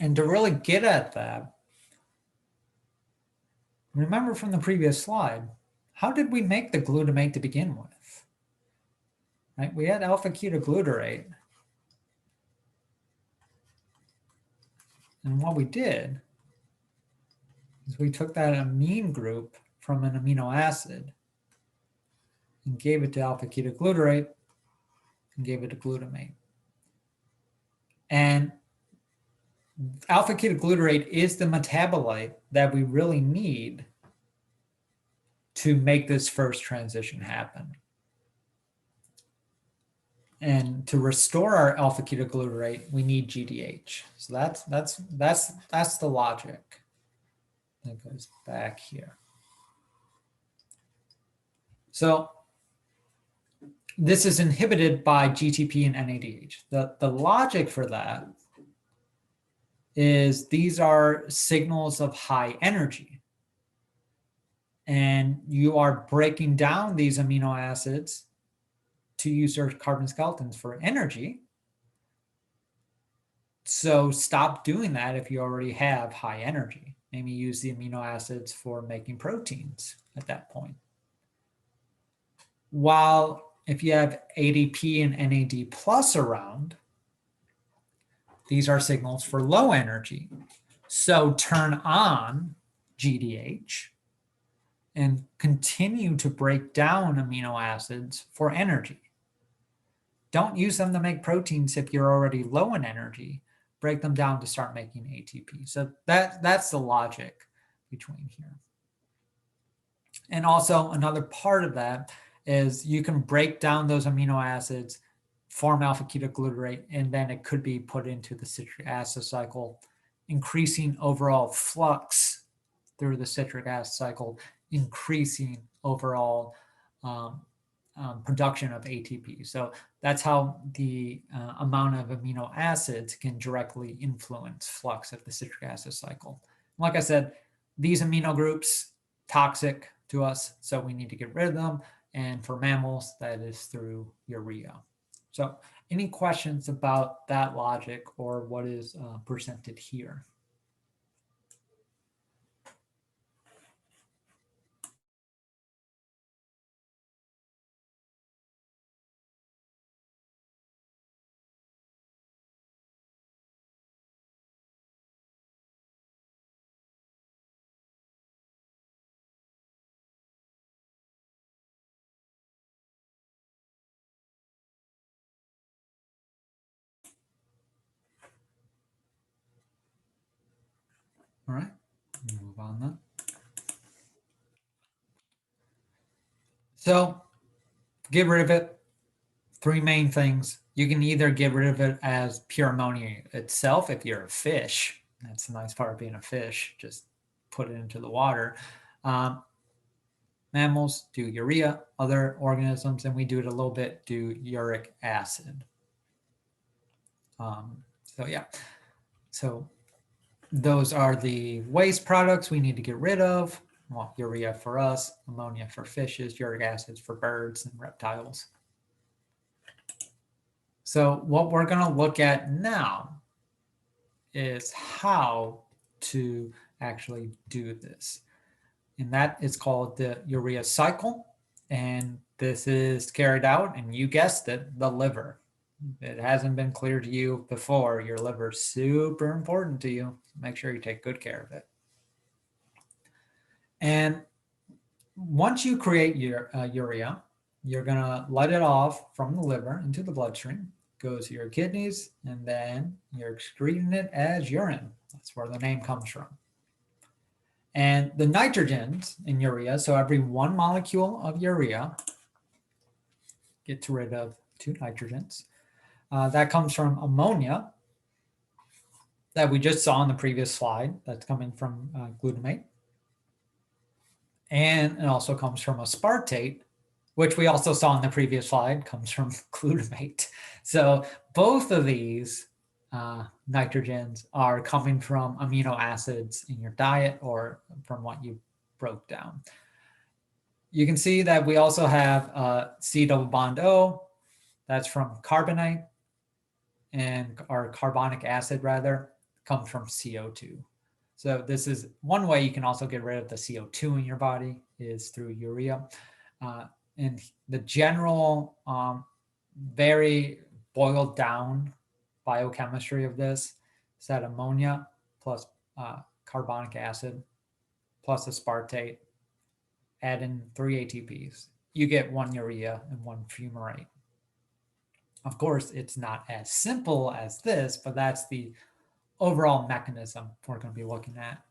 And to really get at that, remember from the previous slide, how did we make the glutamate to begin with? Right? We had alpha ketoglutarate. And what we did is we took that amine group from an amino acid and gave it to alpha ketoglutarate and gave it to glutamate. And alpha-ketoglutarate is the metabolite that we really need to make this first transition happen. And to restore our alpha-ketoglutarate, we need GDH. So that's the logic that goes back here. So this is inhibited by GTP and NADH. The logic for that is these are signals of high energy. And you are breaking down these amino acids to use their carbon skeletons for energy. So stop doing that if you already have high energy. Maybe use the amino acids for making proteins at that point. While if you have ADP and NAD plus around, these are signals for low energy. So turn on GDH and continue to break down amino acids for energy. Don't use them to make proteins if you're already low in energy. Break them down to start making ATP. So that's the logic between here. And also another part of that is you can break down those amino acids, form alpha-ketoglutarate, and then it could be put into the citric acid cycle, increasing overall flux through the citric acid cycle, increasing overall production of ATP. So that's how the amount of amino acids can directly influence flux of the citric acid cycle. Like I said, these amino groups, toxic to us, so we need to get rid of them. And for mammals, that is through urea. So any questions about that logic or what is presented here? All right, move on then. So get rid of it. Three main things. You can either get rid of it as pure ammonia itself if you're a fish. That's the nice part of being a fish. Just put it into the water. Mammals do urea, other organisms, and we do it a little bit, do uric acid. So yeah, so those are the waste products we need to get rid of. Well, urea for us, ammonia for fishes, uric acid for birds and reptiles. So what we're going to look at now is how to actually do this. And that is called the Urea Cycle. And this is carried out, and you guessed it, the liver. If it hasn't been clear to you before, your liver is super important to you. Make sure you take good care of it. And once you create your urea, you're going to let it off from the liver into the bloodstream, goes to your kidneys, and then you're excreting it as urine. That's where the name comes from. And the nitrogens in urea, so every one molecule of urea gets rid of 2 nitrogens. That comes from ammonia that we just saw in the previous slide. That's coming from glutamate. And it also comes from aspartate, which we also saw in the previous slide, comes from glutamate. So both of these nitrogens are coming from amino acids in your diet or from what you broke down. You can see that we also have C double bond O, that's from carbonate, and our carbonic acid rather comes from CO2. So this is one way you can also get rid of the CO2 in your body is through urea. And the general, very boiled down biochemistry of this is that ammonia plus carbonic acid plus aspartate, add in 3 ATPs. You get 1 urea and 1 fumarate. Of course, it's not as simple as this, but that's the overall mechanism we're going to be looking at.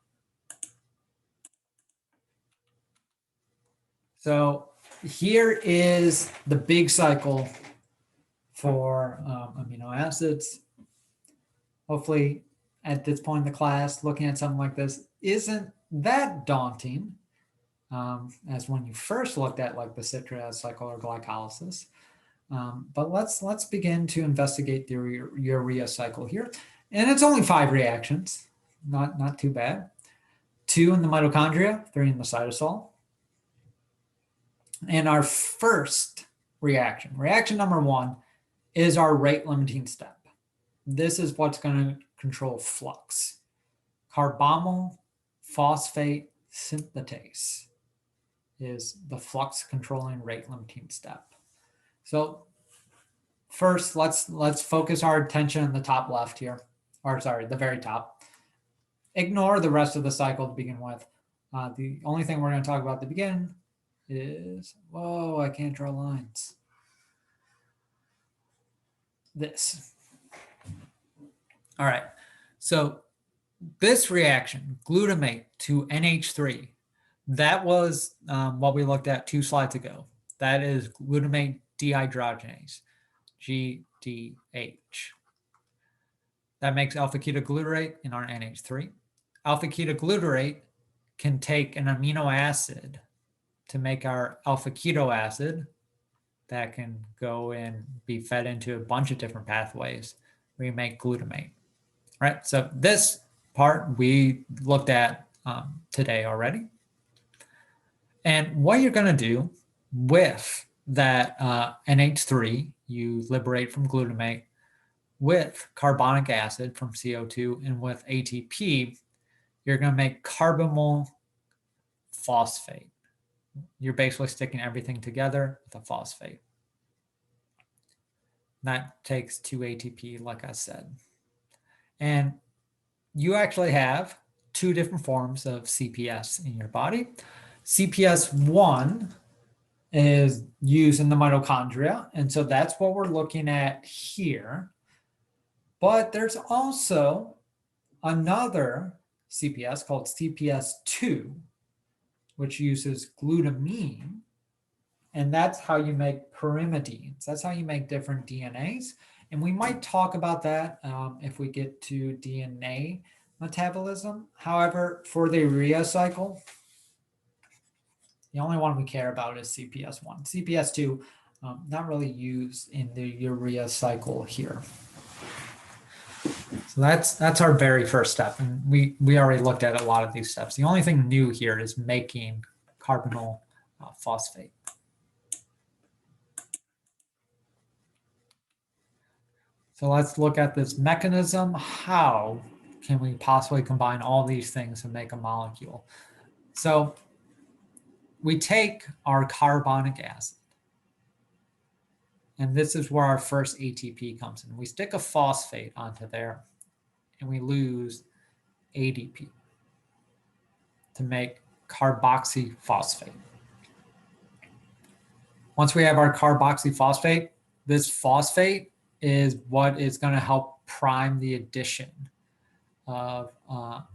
So here is the big cycle for amino acids. Hopefully at this point in the class, looking at something like this isn't that daunting as when you first looked at like the citric acid cycle or glycolysis. But let's begin to investigate the urea cycle here. And it's only 5 reactions, not too bad. 2 in the mitochondria, 3 in the cytosol. And our first reaction number 1, is our rate limiting step. This is what's going to control flux. Carbonyl phosphate synthetase is the flux controlling rate limiting step. So first, let's focus our attention on the top left here, or sorry, the very top. Ignore the rest of the cycle to begin with. The only thing we're going to talk about at the beginning is, whoa, I can't draw lines. This. All right, so this reaction, glutamate to NH3, that was what we looked at 2 slides ago. That is glutamate dehydrogenase, GDH. That makes alpha-ketoglutarate in our NH3. Alpha-ketoglutarate can take an amino acid to make our alpha-keto acid that can go and be fed into a bunch of different pathways. We make glutamate. All right, so this part we looked at today already. And what you're going to do with that NH3, you liberate from glutamate, with carbonic acid from CO2, and with ATP, you're going to make carbonyl phosphate. You're basically sticking everything together with a phosphate. That takes 2 ATP, like I said. And you actually have 2 different forms of CPS in your body. CPS1 is used in the mitochondria, and so that's what we're looking at here. But there's also another CPS called CPS2, which uses glutamine, and that's how you make pyrimidines. That's how you make different DNAs, and we might talk about that if we get to DNA metabolism. However, for the urea cycle, the only one we care about is CPS1. CPS2, not really used in the urea cycle here. So that's our very first step, and we already looked at a lot of these steps. The only thing new here is making carbonyl phosphate. So let's look at this mechanism. How can we possibly combine all these things and make a molecule? So we take our carbonic acid, and this is where our first ATP comes in. We stick a phosphate onto there, and we lose ADP to make carboxyphosphate. Once we have our carboxyphosphate, this phosphate is what is going to help prime the addition of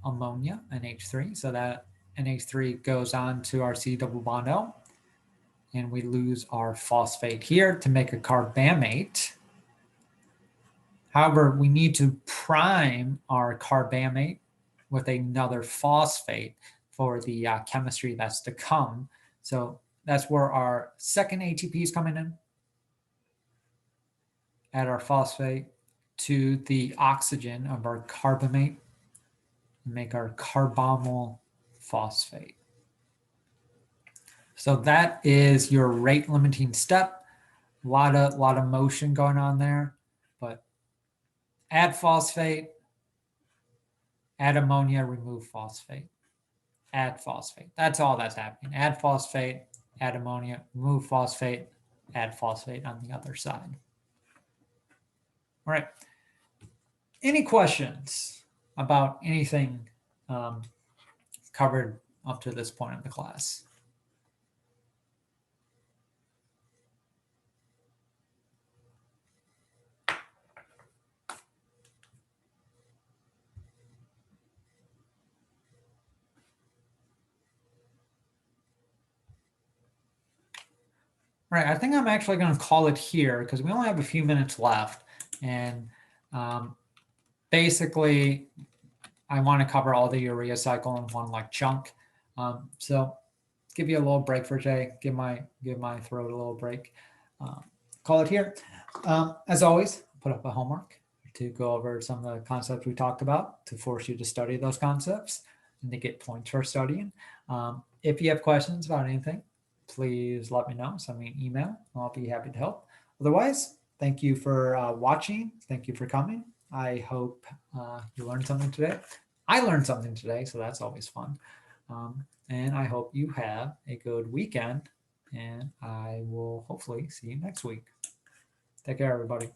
ammonia, NH3. So that NH3 goes on to our C double bond O, and we lose our phosphate here to make a carbamate. However, we need to prime our carbamate with another phosphate for the chemistry that's to come. So that's where our second ATP is coming in. Add our phosphate to the oxygen of our carbamate and make our carbonyl phosphate. So that is your rate limiting step. A lot of motion going on there, but add phosphate, add ammonia, remove phosphate, add phosphate. That's all that's happening. Add phosphate, add ammonia, remove phosphate, add phosphate on the other side. All right. Any questions about anything covered up to this point in the class? Right, I think I'm actually going to call it here because we only have a few minutes left. And basically, I want to cover all the urea cycle in one like chunk. So give you a little break for today. Give my throat a little break. Call it here. As always, put up a homework to go over some of the concepts we talked about to force you to study those concepts and to get points for studying. If you have questions about anything, please let me know. Send me an email. I'll be happy to help. Otherwise, thank you for watching. Thank you for coming. I hope you learned something today. I learned something today, so that's always fun. And I hope you have a good weekend, and I will hopefully see you next week. Take care, everybody.